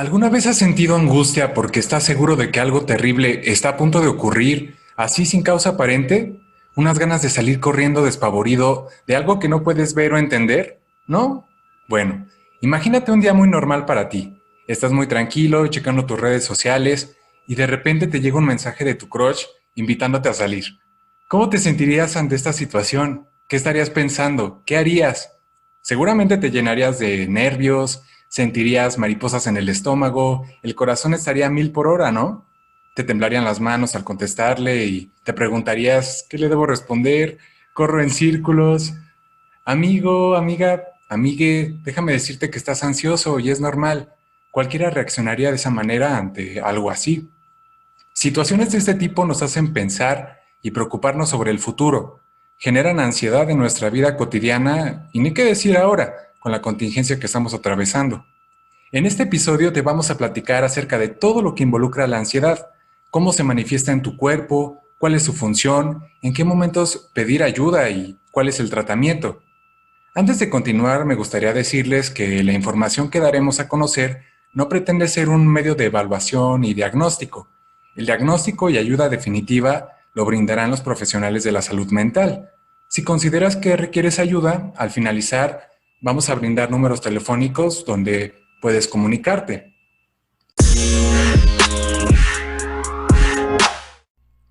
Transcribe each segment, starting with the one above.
¿Alguna vez has sentido angustia porque estás seguro de que algo terrible está a punto de ocurrir, así sin causa aparente? ¿Unas ganas de salir corriendo despavorido de algo que no puedes ver o entender? ¿No? Bueno, imagínate un día muy normal para ti. Estás muy tranquilo, checando tus redes sociales y de repente te llega un mensaje de tu crush invitándote a salir. ¿Cómo te sentirías ante esta situación? ¿Qué estarías pensando? ¿Qué harías? Seguramente te llenarías de nervios, sentirías mariposas en el estómago, el corazón estaría a 1000 por hora, ¿no? Te temblarían las manos al contestarle y te preguntarías, ¿qué le debo responder? Corro en círculos. Amigo, amiga, amigue, déjame decirte que estás ansioso y es normal. Cualquiera reaccionaría de esa manera ante algo así. Situaciones de este tipo nos hacen pensar y preocuparnos sobre el futuro, generan ansiedad en nuestra vida cotidiana y ni qué decir ahora con la contingencia que estamos atravesando. En este episodio te vamos a platicar acerca de todo lo que involucra la ansiedad, cómo se manifiesta en tu cuerpo, cuál es su función, en qué momentos pedir ayuda y cuál es el tratamiento. Antes de continuar, me gustaría decirles que la información que daremos a conocer no pretende ser un medio de evaluación y diagnóstico. El diagnóstico y ayuda definitiva lo brindarán los profesionales de la salud mental. Si consideras que requieres ayuda, al finalizar vamos a brindar números telefónicos donde puedes comunicarte.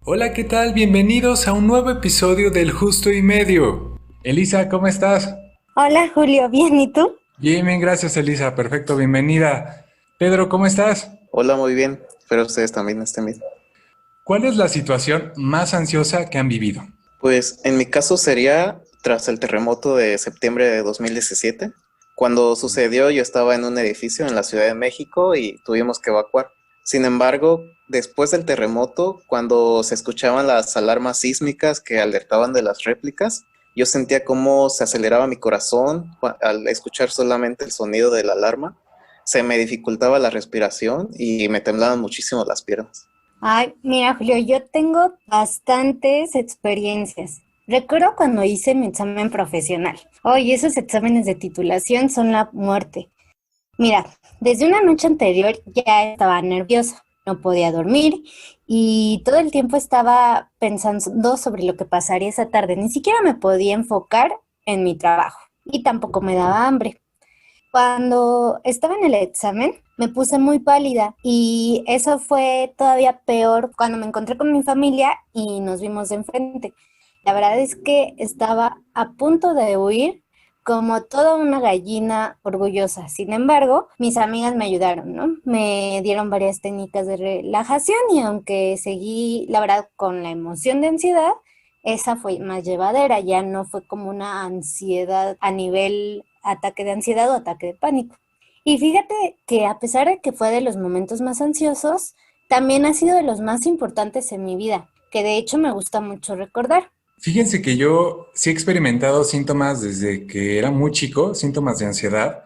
Hola, ¿qué tal? Bienvenidos a un nuevo episodio del Justo y Medio. Elisa, ¿cómo estás? Hola Julio, ¿bien y tú? Bien, bien, gracias Elisa, perfecto, bienvenida. Pedro, ¿cómo estás? Hola, muy bien. Espero ustedes también estén bien. ¿Cuál es la situación más ansiosa que han vivido? Pues en mi caso sería tras el terremoto de septiembre de 2017. Cuando sucedió, yo estaba en un edificio en la Ciudad de México y tuvimos que evacuar. Sin embargo, después del terremoto, cuando se escuchaban las alarmas sísmicas que alertaban de las réplicas, yo sentía cómo se aceleraba mi corazón al escuchar solamente el sonido de la alarma. Se me dificultaba la respiración y me temblaban muchísimo las piernas. Ay, mira Julio, yo tengo bastantes experiencias. Recuerdo cuando hice mi examen profesional. Oye, esos exámenes de titulación son la muerte. Mira, desde una noche anterior ya estaba nerviosa, no podía dormir y todo el tiempo estaba pensando sobre lo que pasaría esa tarde. Ni siquiera me podía enfocar en mi trabajo y tampoco me daba hambre. Cuando estaba en el examen, me puse muy pálida y eso fue todavía peor cuando me encontré con mi familia y nos vimos de enfrente. La verdad es que estaba a punto de huir como toda una gallina orgullosa. Sin embargo, mis amigas me ayudaron, ¿no? Me dieron varias técnicas de relajación y aunque seguí, la verdad, con la emoción de ansiedad, esa fue más llevadera, ya no fue como una ansiedad a nivel ataque de ansiedad o ataque de pánico. Y fíjate que a pesar de que fue de los momentos más ansiosos, también ha sido de los más importantes en mi vida, que de hecho me gusta mucho recordar. Fíjense que yo sí he experimentado síntomas desde que era muy chico, síntomas de ansiedad,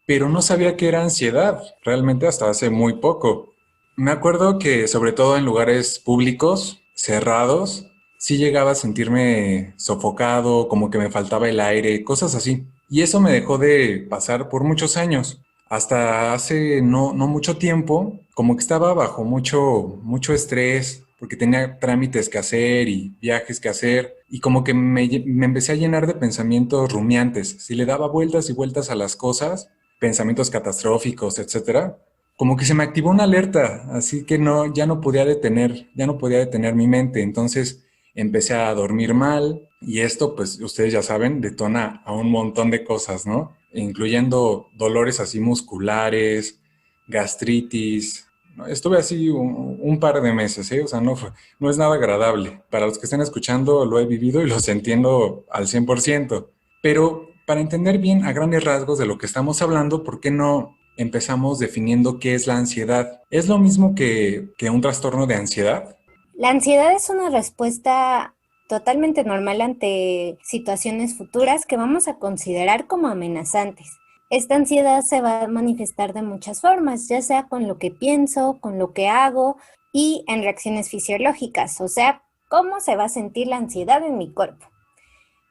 pero no sabía que era ansiedad, realmente hasta hace muy poco. Me acuerdo que sobre todo en lugares públicos, cerrados, sí llegaba a sentirme sofocado, como que me faltaba el aire, cosas así. Y eso me dejó de pasar por muchos años. Hasta hace no mucho tiempo, como que estaba bajo mucho estrés, porque tenía trámites que hacer y viajes que hacer, y como que me empecé a llenar de pensamientos rumiantes. Si le daba vueltas y vueltas a las cosas, pensamientos catastróficos, etcétera, como que se me activó una alerta, así que no, ya no podía detener mi mente. Entonces empecé a dormir mal y esto, pues ustedes ya saben, detona a un montón de cosas, ¿no? Incluyendo dolores así musculares, gastritis. ¿No? Estuve así un par de meses, ¿eh? O sea, no es nada agradable. Para los que estén escuchando, lo he vivido y los entiendo al 100%. Pero para entender bien a grandes rasgos de lo que estamos hablando, ¿por qué no empezamos definiendo qué es la ansiedad? ¿Es lo mismo que un trastorno de ansiedad? La ansiedad es una respuesta totalmente normal ante situaciones futuras que vamos a considerar como amenazantes. Esta ansiedad se va a manifestar de muchas formas, ya sea con lo que pienso, con lo que hago y en reacciones fisiológicas, o sea, cómo se va a sentir la ansiedad en mi cuerpo.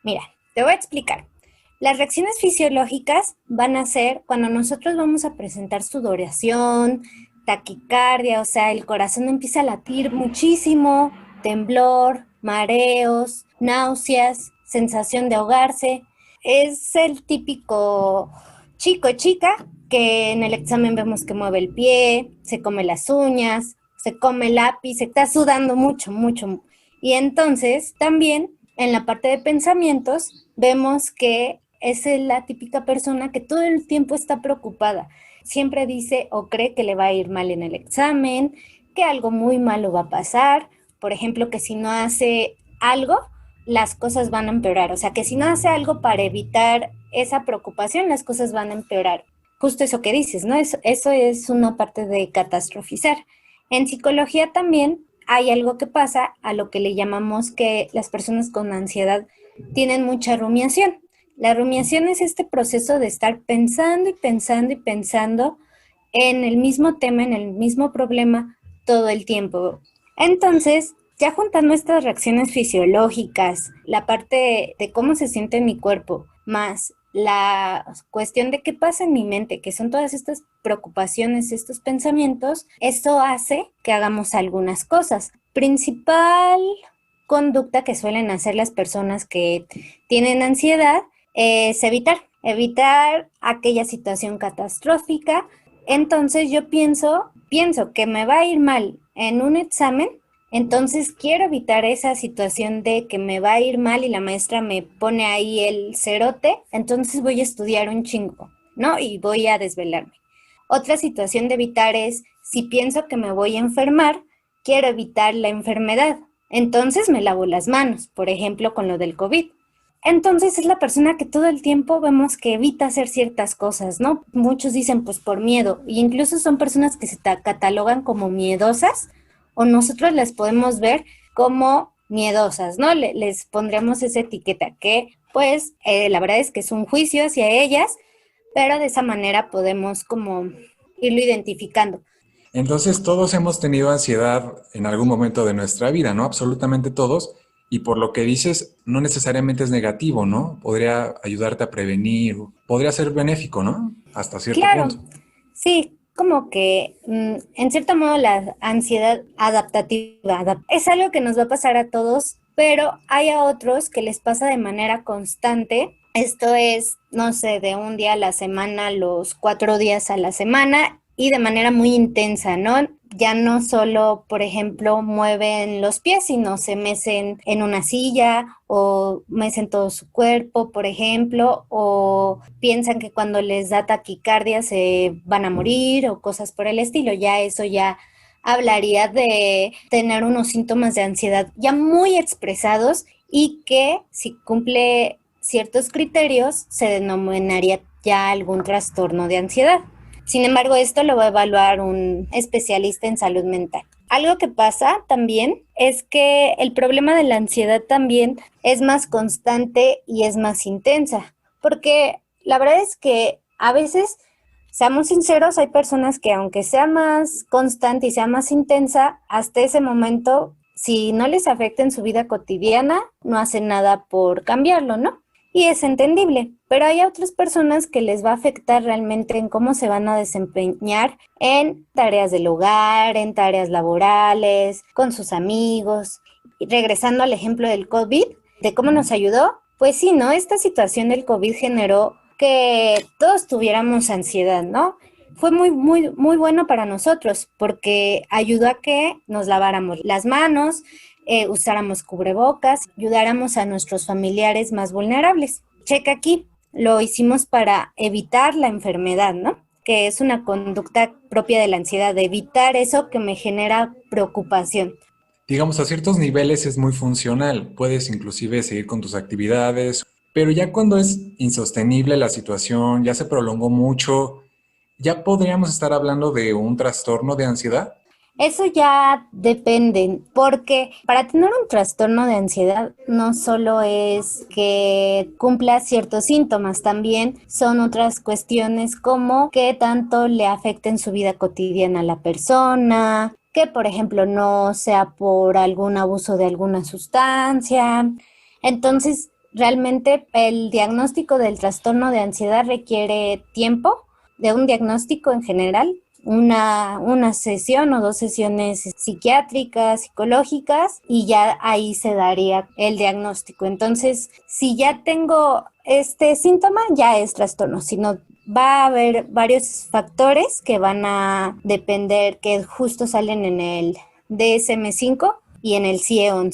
Mira, te voy a explicar. Las reacciones fisiológicas van a ser cuando nosotros vamos a presentar sudoración, taquicardia, o sea, el corazón empieza a latir muchísimo, temblor, mareos, náuseas, sensación de ahogarse. Es el típico chico o chica que en el examen vemos que mueve el pie, se come las uñas, se come el lápiz, se está sudando mucho, mucho. Y entonces también en la parte de pensamientos vemos que es la típica persona que todo el tiempo está preocupada. Siempre dice o cree que le va a ir mal en el examen, que algo muy malo va a pasar. Por ejemplo, que si no hace algo, las cosas van a empeorar. O sea, que si no hace algo para evitar esa preocupación, las cosas van a empeorar. Justo eso que dices, ¿no? Eso es una parte de catastrofizar. En psicología también hay algo que pasa a lo que le llamamos que las personas con ansiedad tienen mucha rumiación. La rumiación es este proceso de estar pensando y pensando y pensando en el mismo tema, en el mismo problema todo el tiempo. Entonces, ya juntando estas reacciones fisiológicas, la parte de cómo se siente mi cuerpo, más la cuestión de qué pasa en mi mente, que son todas estas preocupaciones, estos pensamientos, eso hace que hagamos algunas cosas. Principal conducta que suelen hacer las personas que tienen ansiedad es evitar aquella situación catastrófica. Entonces yo pienso que me va a ir mal en un examen, entonces quiero evitar esa situación de que me va a ir mal y la maestra me pone ahí el cerote, entonces voy a estudiar un chingo, ¿no? Y voy a desvelarme. Otra situación de evitar es, si pienso que me voy a enfermar, quiero evitar la enfermedad, entonces me lavo las manos, por ejemplo, con lo del COVID. Entonces es la persona que todo el tiempo vemos que evita hacer ciertas cosas, ¿no? Muchos dicen pues por miedo, y incluso son personas que se catalogan como miedosas, o nosotros las podemos ver como miedosas, ¿no? Les pondremos esa etiqueta que pues la verdad es que es un juicio hacia ellas, pero de esa manera podemos como irlo identificando. Entonces todos hemos tenido ansiedad en algún momento de nuestra vida, ¿no? Absolutamente todos. Y por lo que dices, no necesariamente es negativo, ¿no? Podría ayudarte a prevenir, podría ser benéfico, ¿no? Hasta cierto Claro, punto. sí, como que en cierto modo la ansiedad adaptativa es algo que nos va a pasar a todos, pero hay a otros que les pasa de manera constante. Esto es, no sé, de un día a la semana, los 4 días a la semana y de manera muy intensa, ¿no? Ya no solo, por ejemplo, mueven los pies, sino se mecen en una silla o mecen todo su cuerpo, por ejemplo, o piensan que cuando les da taquicardia se van a morir o cosas por el estilo. Ya eso ya hablaría de tener unos síntomas de ansiedad ya muy expresados y que si cumple ciertos criterios se denominaría ya algún trastorno de ansiedad. Sin embargo, esto lo va a evaluar un especialista en salud mental. Algo que pasa también es que el problema de la ansiedad también es más constante y es más intensa, porque la verdad es que a veces, seamos sinceros, hay personas que aunque sea más constante y sea más intensa, hasta ese momento, si no les afecta en su vida cotidiana, no hacen nada por cambiarlo, ¿no? Y es entendible, pero hay otras personas que les va a afectar realmente en cómo se van a desempeñar en tareas del hogar, en tareas laborales, con sus amigos. Y regresando al ejemplo del COVID, de cómo nos ayudó, pues sí, ¿no? Esta situación del COVID generó que todos tuviéramos ansiedad, ¿no? Fue muy, muy, muy bueno para nosotros porque ayudó a que nos laváramos las manos, usáramos cubrebocas, ayudáramos a nuestros familiares más vulnerables. Checa aquí, lo hicimos para evitar la enfermedad, ¿no? Que es una conducta propia de la ansiedad, de evitar eso que me genera preocupación. Digamos, a ciertos niveles es muy funcional. Puedes inclusive seguir con tus actividades, pero ya cuando es insostenible la situación, ya se prolongó mucho, ya podríamos estar hablando de un trastorno de ansiedad. Eso ya depende, porque para tener un trastorno de ansiedad no solo es que cumpla ciertos síntomas, también son otras cuestiones como qué tanto le afecta en su vida cotidiana a la persona, que por ejemplo no sea por algún abuso de alguna sustancia. Entonces, Realmente el diagnóstico del trastorno de ansiedad requiere tiempo, de un diagnóstico en general, una sesión o 2 sesiones psiquiátricas, psicológicas, y ya ahí se daría el diagnóstico. Entonces, si ya tengo este síntoma, ya es trastorno, si no, va a haber varios factores que van a depender, que justo salen en el DSM-5 y en el CIE-11,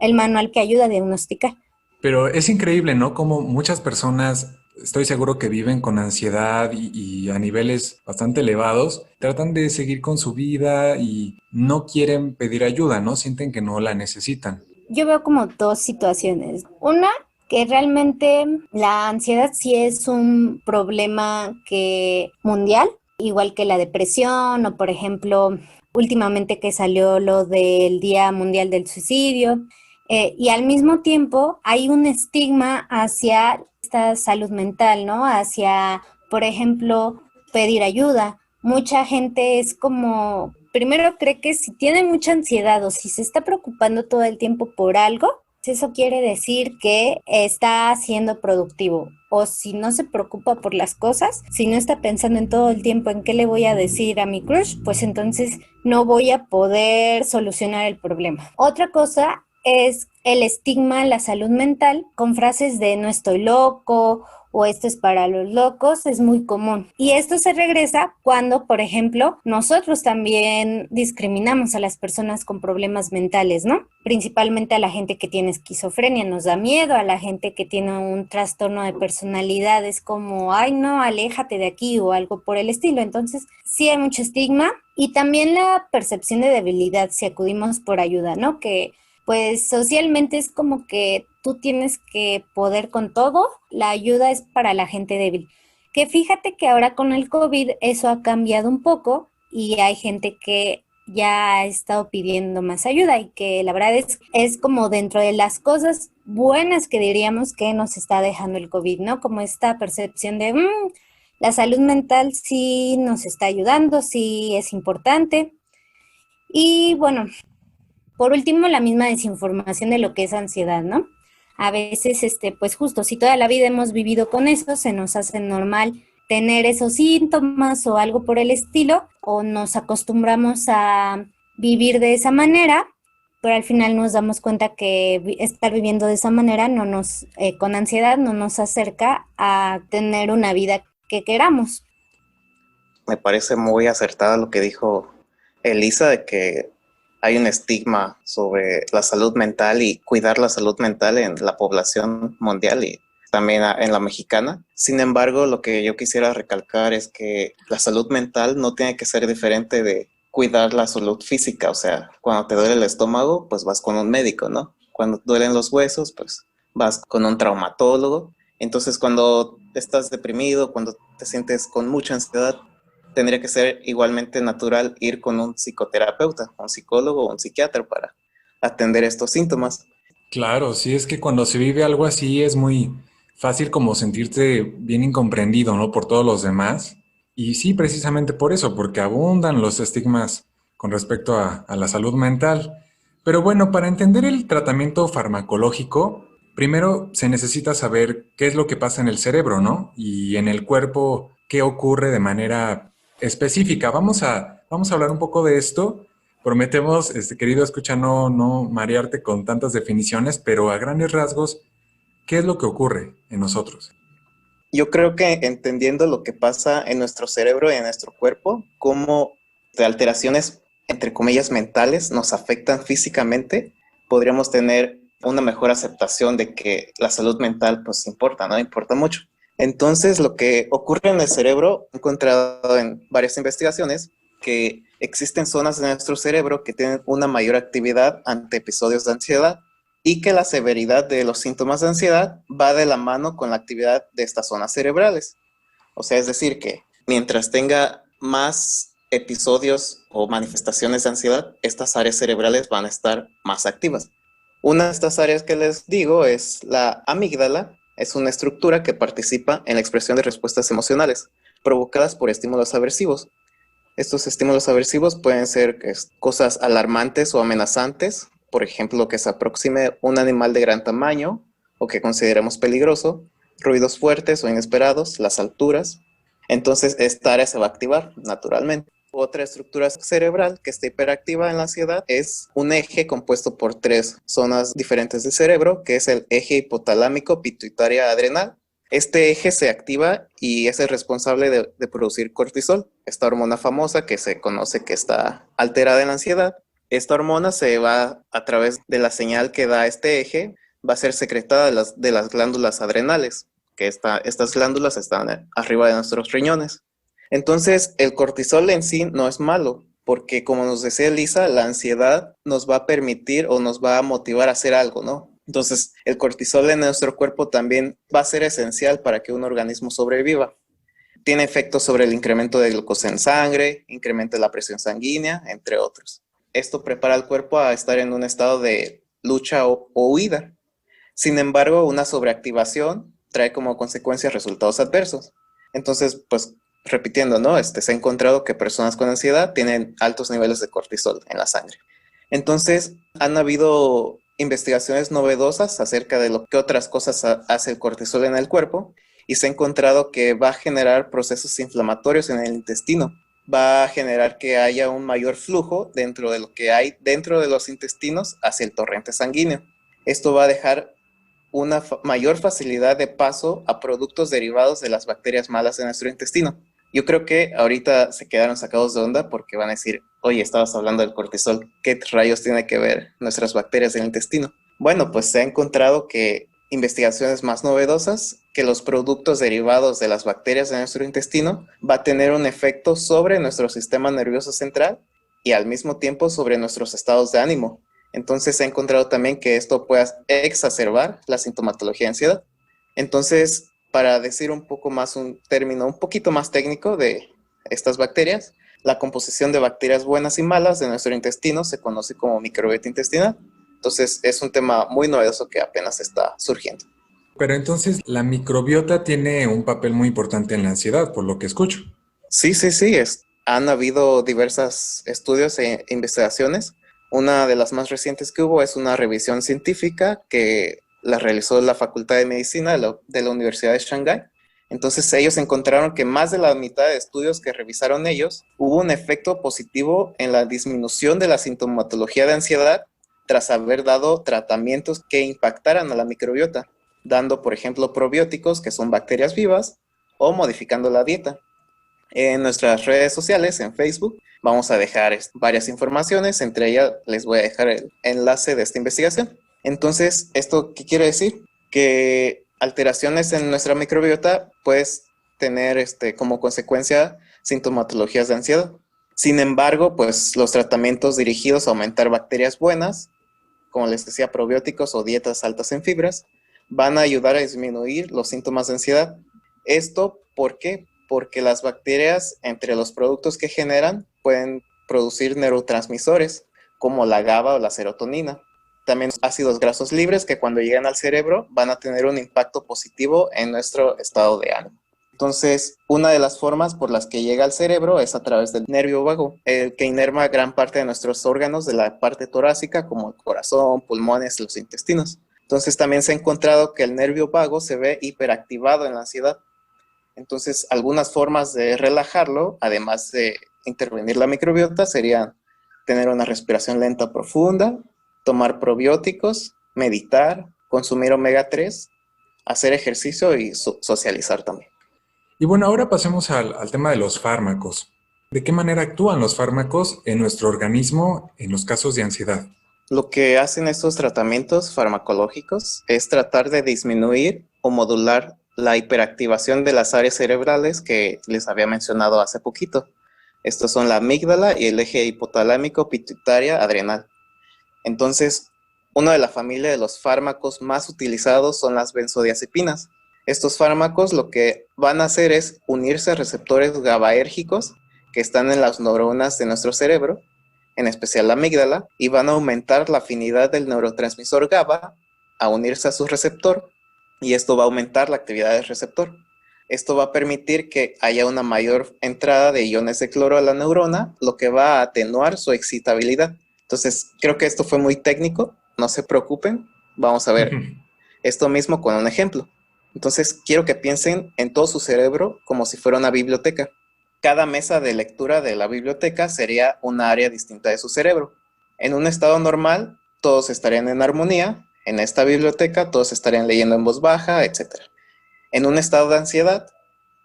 el manual que ayuda a diagnosticar. Pero es increíble, ¿no? Como muchas personas, estoy seguro que viven con ansiedad y a niveles bastante elevados, tratan de seguir con su vida y no quieren pedir ayuda, ¿no? Sienten que no la necesitan. Yo veo como dos situaciones. Una, que realmente la ansiedad sí es un problema que mundial, igual que la depresión o, por ejemplo, últimamente que salió lo del Día Mundial del Suicidio. Y al mismo tiempo hay un estigma hacia esta salud mental, ¿no? Hacia, por ejemplo, pedir ayuda. Mucha gente es como, primero cree que si tiene mucha ansiedad o si se está preocupando todo el tiempo por algo, eso quiere decir que está siendo productivo. O si no se preocupa por las cosas, si no está pensando en todo el tiempo en qué le voy a decir a mi crush, pues entonces no voy a poder solucionar el problema. Otra cosa es el estigma en la salud mental con frases de no estoy loco o esto es para los locos, es muy común. Y esto se regresa cuando, por ejemplo, nosotros también discriminamos a las personas con problemas mentales, ¿no? Principalmente a la gente que tiene esquizofrenia, nos da miedo, a la gente que tiene un trastorno de personalidad, es como, ay no, aléjate de aquí o algo por el estilo. Entonces, sí hay mucho estigma y también la percepción de debilidad si acudimos por ayuda, ¿no? Que pues socialmente es como que tú tienes que poder con todo, la ayuda es para la gente débil. Que fíjate que ahora con el COVID eso ha cambiado un poco y hay gente que ya ha estado pidiendo más ayuda y que la verdad es como dentro de las cosas buenas que diríamos que nos está dejando el COVID, ¿no? Como esta percepción de la salud mental sí nos está ayudando, sí es importante. Y bueno, por último, la misma desinformación de lo que es ansiedad, ¿no? A veces, pues justo, si toda la vida hemos vivido con eso, se nos hace normal tener esos síntomas o algo por el estilo, o nos acostumbramos a vivir de esa manera, pero al final nos damos cuenta que estar viviendo de esa manera con ansiedad no nos acerca a tener una vida que queramos. Me parece muy acertada lo que dijo Elisa de que hay un estigma sobre la salud mental y cuidar la salud mental en la población mundial y también en la mexicana. Sin embargo, lo que yo quisiera recalcar es que la salud mental no tiene que ser diferente de cuidar la salud física. O sea, cuando te duele el estómago, pues vas con un médico, ¿no? Cuando duelen los huesos, pues vas con un traumatólogo. Entonces, cuando estás deprimido, cuando te sientes con mucha ansiedad, tendría que ser igualmente natural ir con un psicoterapeuta, un psicólogo o un psiquiatra para atender estos síntomas. Claro, sí, es que cuando se vive algo así es muy fácil como sentirte bien incomprendido, ¿no? Por todos los demás. Y sí, precisamente por eso, porque abundan los estigmas con respecto a la salud mental. Pero bueno, para entender el tratamiento farmacológico, primero se necesita saber qué es lo que pasa en el cerebro, ¿no? Y en el cuerpo, qué ocurre de manera específica. Vamos a hablar un poco de esto. Prometemos, querido escucha, no marearte con tantas definiciones, pero a grandes rasgos, ¿qué es lo que ocurre en nosotros? Yo creo que entendiendo lo que pasa en nuestro cerebro y en nuestro cuerpo, cómo de alteraciones, entre comillas, mentales nos afectan físicamente, podríamos tener una mejor aceptación de que la salud mental pues importa, ¿no? Importa mucho. Entonces, lo que ocurre en el cerebro, he encontrado en varias investigaciones que existen zonas de nuestro cerebro que tienen una mayor actividad ante episodios de ansiedad y que la severidad de los síntomas de ansiedad va de la mano con la actividad de estas zonas cerebrales. O sea, es decir, que mientras tenga más episodios o manifestaciones de ansiedad, estas áreas cerebrales van a estar más activas. Una de estas áreas que les digo es la amígdala. Es una estructura que participa en la expresión de respuestas emocionales provocadas por estímulos aversivos. Estos estímulos aversivos pueden ser cosas alarmantes o amenazantes, por ejemplo, que se aproxime un animal de gran tamaño o que consideremos peligroso, ruidos fuertes o inesperados, las alturas. Entonces esta área se va a activar naturalmente. Otra estructura cerebral que está hiperactiva en la ansiedad es un eje compuesto por 3 zonas diferentes del cerebro, que es el eje hipotalámico pituitaria adrenal. Este eje se activa y es el responsable de producir cortisol, esta hormona famosa que se conoce que está alterada en la ansiedad. Esta hormona se va a través de la señal que da este eje, va a ser secretada de las glándulas adrenales, que estas glándulas están arriba de nuestros riñones. Entonces, el cortisol en sí no es malo, porque como nos decía Elisa, la ansiedad nos va a permitir o nos va a motivar a hacer algo, ¿no? Entonces, el cortisol en nuestro cuerpo también va a ser esencial para que un organismo sobreviva. Tiene efectos sobre el incremento de glucosa en sangre, incrementa la presión sanguínea, entre otros. Esto prepara al cuerpo a estar en un estado de lucha o huida. Sin embargo, una sobreactivación trae como consecuencia resultados adversos. Entonces, pues, repitiendo, ¿no? Se ha encontrado que personas con ansiedad tienen altos niveles de cortisol en la sangre. Entonces, han habido investigaciones novedosas acerca de lo que otras cosas hace el cortisol en el cuerpo y se ha encontrado que va a generar procesos inflamatorios en el intestino. Va a generar que haya un mayor flujo dentro de lo que hay dentro de los intestinos hacia el torrente sanguíneo. Esto va a dejar una mayor facilidad de paso a productos derivados de las bacterias malas de nuestro intestino. Yo creo que ahorita se quedaron sacados de onda porque van a decir, oye, estabas hablando del cortisol, ¿qué rayos tiene que ver nuestras bacterias del intestino? Bueno, pues se ha encontrado que investigaciones más novedosas, que los productos derivados de las bacterias de nuestro intestino va a tener un efecto sobre nuestro sistema nervioso central y al mismo tiempo sobre nuestros estados de ánimo. Entonces se ha encontrado también que esto puede exacerbar la sintomatología de ansiedad. Entonces, para decir un poco más un término un poquito más técnico de estas bacterias, la composición de bacterias buenas y malas de nuestro intestino se conoce como microbiota intestinal. Entonces, es un tema muy novedoso que apenas está surgiendo. Pero entonces la microbiota tiene un papel muy importante en la ansiedad, por lo que escucho. Sí. Han habido diversos estudios e investigaciones. Una de las más recientes que hubo es una revisión científica que la realizó la Facultad de Medicina de la Universidad de Shanghái. Entonces ellos encontraron que más de la mitad de estudios que revisaron ellos hubo un efecto positivo en la disminución de la sintomatología de ansiedad tras haber dado tratamientos que impactaran a la microbiota, dando por ejemplo probióticos que son bacterias vivas o modificando la dieta. En nuestras redes sociales, en Facebook, vamos a dejar varias informaciones, entre ellas les voy a dejar el enlace de esta investigación. Entonces, ¿esto qué quiere decir? Que alteraciones en nuestra microbiota puedes tener como consecuencia sintomatologías de ansiedad. Sin embargo, pues los tratamientos dirigidos a aumentar bacterias buenas, como les decía, probióticos o dietas altas en fibras, van a ayudar a disminuir los síntomas de ansiedad. ¿Esto por qué? Porque las bacterias, entre los productos que generan, pueden producir neurotransmisores como la GABA o la serotonina. También ácidos grasos libres que cuando llegan al cerebro van a tener un impacto positivo en nuestro estado de ánimo. Entonces, una de las formas por las que llega al cerebro es a través del nervio vago, el que inerva gran parte de nuestros órganos de la parte torácica, como el corazón, pulmones, los intestinos. Entonces, también se ha encontrado que el nervio vago se ve hiperactivado en la ansiedad. Entonces, algunas formas de relajarlo, además de intervenir la microbiota, serían tener una respiración lenta profunda, tomar probióticos, meditar, consumir omega 3, hacer ejercicio y socializar también. Y bueno, ahora pasemos al tema de los fármacos. ¿De qué manera actúan los fármacos en nuestro organismo en los casos de ansiedad? Lo que hacen estos tratamientos farmacológicos es tratar de disminuir o modular la hiperactivación de las áreas cerebrales que les había mencionado hace poquito. Estos son la amígdala y el eje hipotalámico pituitaria adrenal. Entonces, una de la familia de los fármacos más utilizados son las benzodiazepinas. Estos fármacos lo que van a hacer es unirse a receptores GABAérgicos que están en las neuronas de nuestro cerebro, en especial la amígdala, y van a aumentar la afinidad del neurotransmisor GABA a unirse a su receptor, y esto va a aumentar la actividad del receptor. Esto va a permitir que haya una mayor entrada de iones de cloro a la neurona, lo que va a atenuar su excitabilidad. Entonces, creo que esto fue muy técnico, no se preocupen, vamos a ver Esto mismo con un ejemplo. Entonces, quiero que piensen en todo su cerebro como si fuera una biblioteca. Cada mesa de lectura de la biblioteca sería un área distinta de su cerebro. En un estado normal, todos estarían en armonía. En esta biblioteca, todos estarían leyendo en voz baja, etc. En un estado de ansiedad,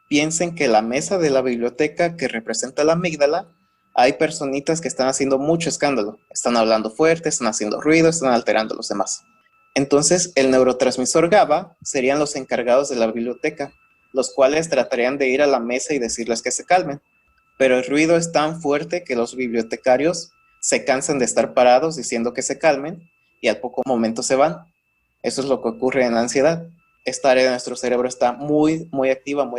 piensen que la mesa de la biblioteca que representa la amígdala, hay personitas que están haciendo mucho escándalo. Están hablando fuerte, están haciendo ruido, están alterando a los demás. Entonces, el neurotransmisor GABA serían los encargados de la biblioteca, los cuales tratarían de ir a la mesa y decirles que se calmen. Pero el ruido es tan fuerte que los bibliotecarios se cansan de estar parados diciendo que se calmen y al poco momento se van. Eso es lo que ocurre en la ansiedad. Esta área de nuestro cerebro está muy activa,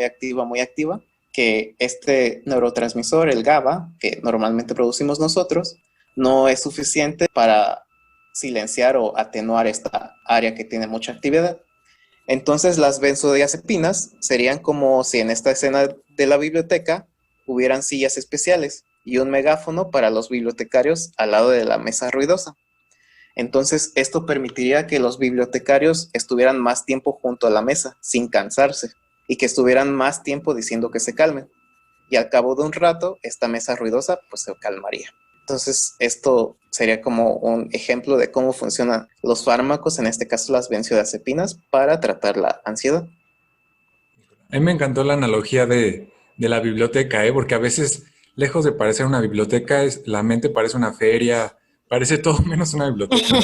que este neurotransmisor, el GABA, que normalmente producimos nosotros, no es suficiente para silenciar o atenuar esta área que tiene mucha actividad. Entonces las benzodiazepinas serían como si en esta escena de la biblioteca hubieran sillas especiales y un megáfono para los bibliotecarios al lado de la mesa ruidosa. Entonces esto permitiría que los bibliotecarios estuvieran más tiempo junto a la mesa sin cansarse y que estuvieran más tiempo diciendo que se calmen. Y al cabo de un rato, esta mesa ruidosa pues se calmaría. Entonces, esto sería como un ejemplo de cómo funcionan los fármacos, en este caso las benzodiazepinas, para tratar la ansiedad. A mí me encantó la analogía de la biblioteca, porque a veces, lejos de parecer una biblioteca, la mente parece una feria, parece todo menos una biblioteca.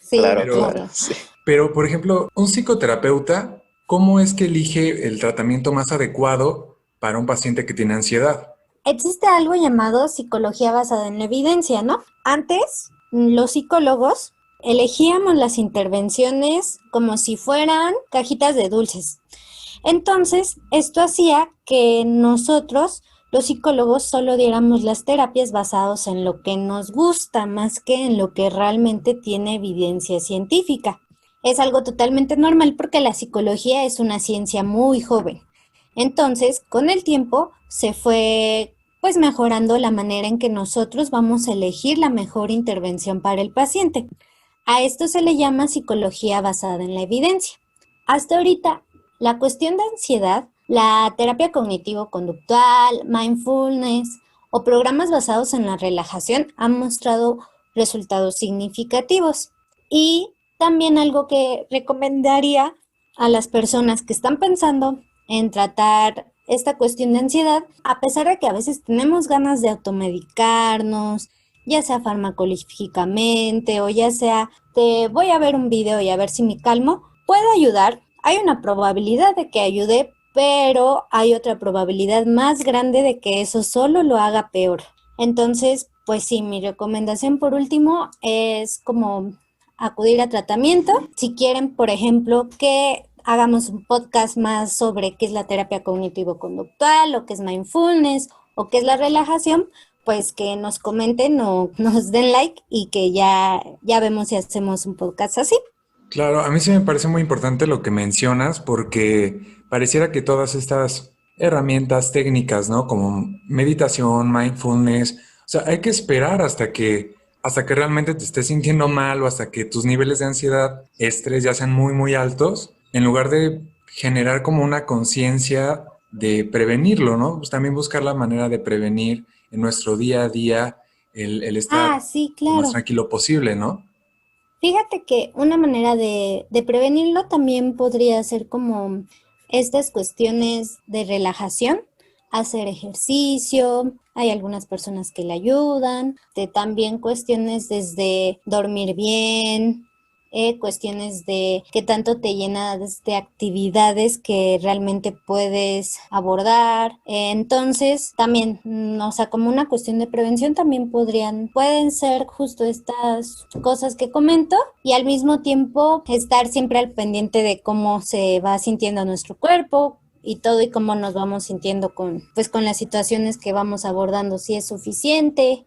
Sí, Claro, claro. sí. Pero, por ejemplo, un psicoterapeuta, ¿cómo es que elige el tratamiento más adecuado para un paciente que tiene ansiedad? Existe algo llamado psicología basada en la evidencia, ¿no? Antes, los psicólogos elegíamos las intervenciones como si fueran cajitas de dulces. Entonces, esto hacía que nosotros, los psicólogos, solo diéramos las terapias basadas en lo que nos gusta, más que en lo que realmente tiene evidencia científica. Es algo totalmente normal porque la psicología es una ciencia muy joven. Entonces, con el tiempo se fue pues mejorando la manera en que nosotros vamos a elegir la mejor intervención para el paciente. A esto se le llama psicología basada en la evidencia. Hasta ahorita, la cuestión de ansiedad, la terapia cognitivo-conductual, mindfulness o programas basados en la relajación han mostrado resultados significativos. Y también algo que recomendaría a las personas que están pensando en tratar esta cuestión de ansiedad, a pesar de que a veces tenemos ganas de automedicarnos, ya sea farmacológicamente o ya sea de voy a ver un video y a ver si me calmo, puede ayudar. Hay una probabilidad de que ayude, pero hay otra probabilidad más grande de que eso solo lo haga peor. Entonces, pues sí, mi recomendación por último es como acudir a tratamiento. Si quieren, por ejemplo, que hagamos un podcast más sobre qué es la terapia cognitivo-conductual o qué es mindfulness o qué es la relajación, pues que nos comenten o nos den like y que ya vemos si hacemos un podcast así. Claro, a mí sí me parece muy importante lo que mencionas porque pareciera que todas estas herramientas técnicas, ¿no? Como meditación, mindfulness, o sea, hay que esperar hasta que realmente te estés sintiendo mal o hasta que tus niveles de ansiedad, estrés ya sean muy altos, en lugar de generar como una conciencia de prevenirlo, ¿no? Pues también buscar la manera de prevenir en nuestro día a día el estar Sí, lo más claro. tranquilo posible, ¿no? Fíjate que una manera de prevenirlo también podría ser como estas cuestiones de relajación, hacer ejercicio, hay algunas personas que le ayudan, también cuestiones desde dormir bien, cuestiones de qué tanto te llenas de actividades que realmente puedes abordar. Entonces, también, o sea, como una cuestión de prevención también pueden ser justo estas cosas que comento y al mismo tiempo estar siempre al pendiente de cómo se va sintiendo nuestro cuerpo y todo y cómo nos vamos sintiendo con las situaciones que vamos abordando, si es suficiente.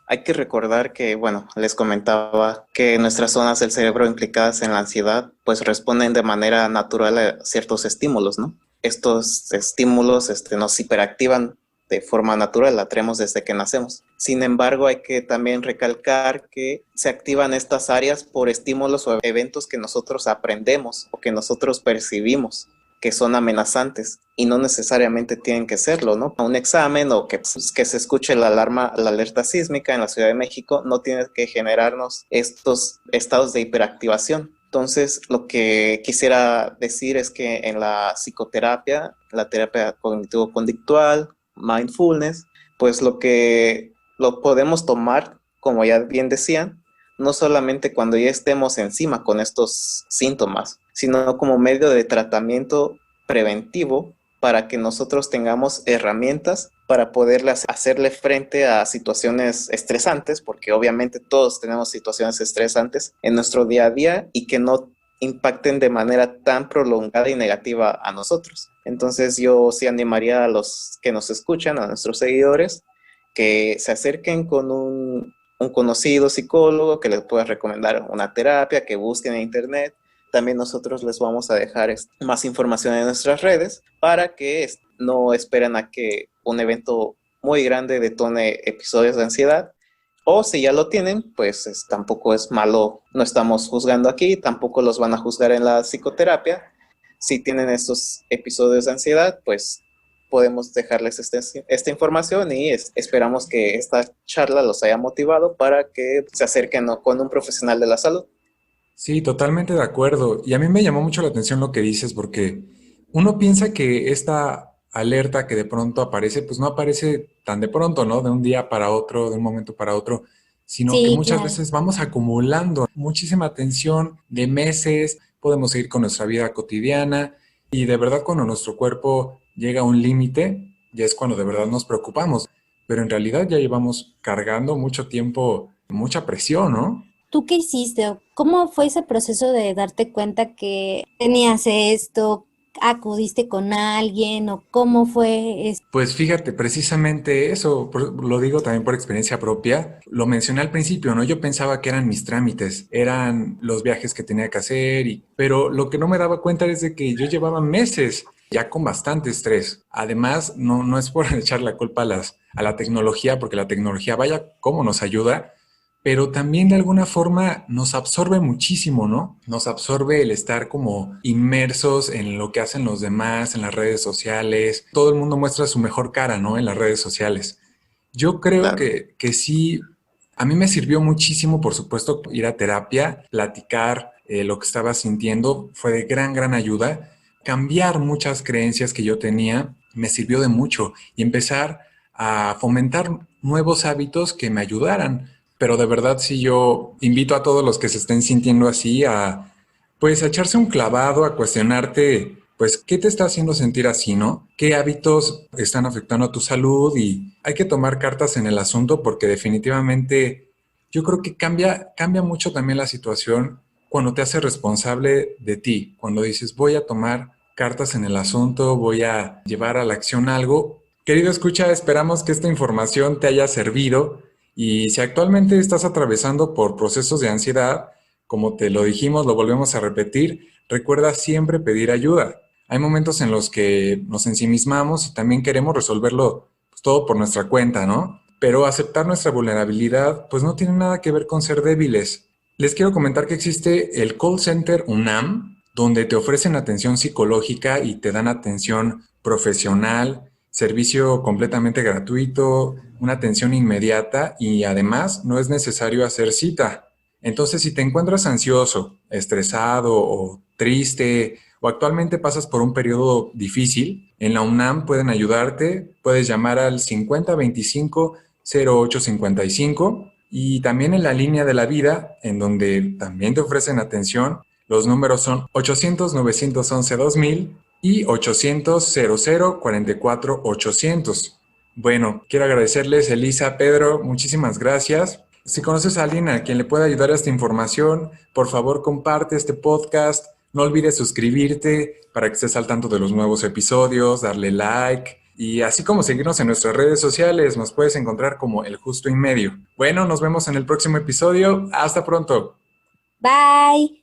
Hay que recordar que, bueno, les comentaba que nuestras zonas del cerebro implicadas en la ansiedad pues responden de manera natural a ciertos estímulos, ¿no? Estos estímulos nos hiperactivan de forma natural, la traemos desde que nacemos. Sin embargo, hay que también recalcar que se activan estas áreas por estímulos o eventos que nosotros aprendemos o que nosotros percibimos que son amenazantes y no necesariamente tienen que serlo, ¿no? Un examen o que se escuche la alarma, la alerta sísmica en la Ciudad de México no tiene que generarnos estos estados de hiperactivación. Entonces, lo que quisiera decir es que en la psicoterapia, la terapia cognitivo-conductual, mindfulness, pues lo podemos tomar, como ya bien decían, no solamente cuando ya estemos encima con estos síntomas, sino como medio de tratamiento preventivo para que nosotros tengamos herramientas para poderle hacerle frente a situaciones estresantes, porque obviamente todos tenemos situaciones estresantes en nuestro día a día y que no impacten de manera tan prolongada y negativa a nosotros. Entonces yo sí animaría a los que nos escuchan, a nuestros seguidores, que se acerquen con un conocido psicólogo que les pueda recomendar una terapia, que busquen en internet. También nosotros les vamos a dejar más información en nuestras redes para que no esperen a que un evento muy grande detone episodios de ansiedad. O si ya lo tienen, pues tampoco es malo, no estamos juzgando aquí, tampoco los van a juzgar en la psicoterapia. Si tienen estos episodios de ansiedad, pues podemos dejarles esta información y esperamos que esta charla los haya motivado para que se acerquen con un profesional de la salud. Sí, totalmente de acuerdo. Y a mí me llamó mucho la atención lo que dices, porque uno piensa que esta alerta que de pronto aparece, pues no aparece tan de pronto, ¿no? De un día para otro, de un momento para otro, sino que Sí, muchas claro. veces vamos acumulando muchísima atención de meses, podemos seguir con nuestra vida cotidiana y de verdad cuando nuestro cuerpo llega a un límite, ya es cuando de verdad nos preocupamos, pero en realidad ya llevamos cargando mucho tiempo, mucha presión, ¿no? ¿Tú qué hiciste? ¿O cómo fue ese proceso de darte cuenta que tenías esto? ¿Acudiste con alguien? ¿O cómo fue eso? Pues fíjate, precisamente eso, lo digo también por experiencia propia, lo mencioné al principio, ¿no? Yo pensaba que eran mis trámites, eran los viajes que tenía que hacer, pero lo que no me daba cuenta es de que yo llevaba meses ya con bastante estrés. Además, no es por echar la culpa a la tecnología, porque la tecnología, vaya, cómo nos ayuda, pero también de alguna forma nos absorbe muchísimo, ¿no? Nos absorbe el estar como inmersos en lo que hacen los demás, en las redes sociales. Todo el mundo muestra su mejor cara, ¿no? En las redes sociales. Yo creo Claro. que sí, a mí me sirvió muchísimo, por supuesto, ir a terapia, platicar lo que estaba sintiendo, fue de gran ayuda. Cambiar muchas creencias que yo tenía me sirvió de mucho y empezar a fomentar nuevos hábitos que me ayudaran. Pero de verdad sí yo invito a todos los que se estén sintiendo así a pues a echarse un clavado, a cuestionarte pues qué te está haciendo sentir así, ¿no? ¿Qué hábitos están afectando a tu salud? Y hay que tomar cartas en el asunto porque definitivamente yo creo que cambia mucho también la situación cuando te haces responsable de ti, cuando dices voy a tomar cartas en el asunto, voy a llevar a la acción algo. Querido escucha, esperamos que esta información te haya servido y si actualmente estás atravesando por procesos de ansiedad, como te lo dijimos, lo volvemos a repetir, recuerda siempre pedir ayuda. Hay momentos en los que nos ensimismamos y también queremos resolverlo pues, todo por nuestra cuenta, ¿no? Pero aceptar nuestra vulnerabilidad pues no tiene nada que ver con ser débiles. Les quiero comentar que existe el Call Center UNAM, donde te ofrecen atención psicológica y te dan atención profesional, servicio completamente gratuito, una atención inmediata y además no es necesario hacer cita. Entonces, si te encuentras ansioso, estresado o triste o actualmente pasas por un periodo difícil, en la UNAM pueden ayudarte. Puedes llamar al 5025-0855 y también en la línea de la vida, en donde también te ofrecen atención. Los números son 800-911-2000 y 800-00-44-800. Bueno, quiero agradecerles, Elisa, Pedro, muchísimas gracias. Si conoces a alguien a quien le pueda ayudar a esta información, por favor comparte este podcast. No olvides suscribirte para que estés al tanto de los nuevos episodios, darle like y así como seguirnos en nuestras redes sociales, nos puedes encontrar como El Justo y Medio. Bueno, nos vemos en el próximo episodio. Hasta pronto. Bye.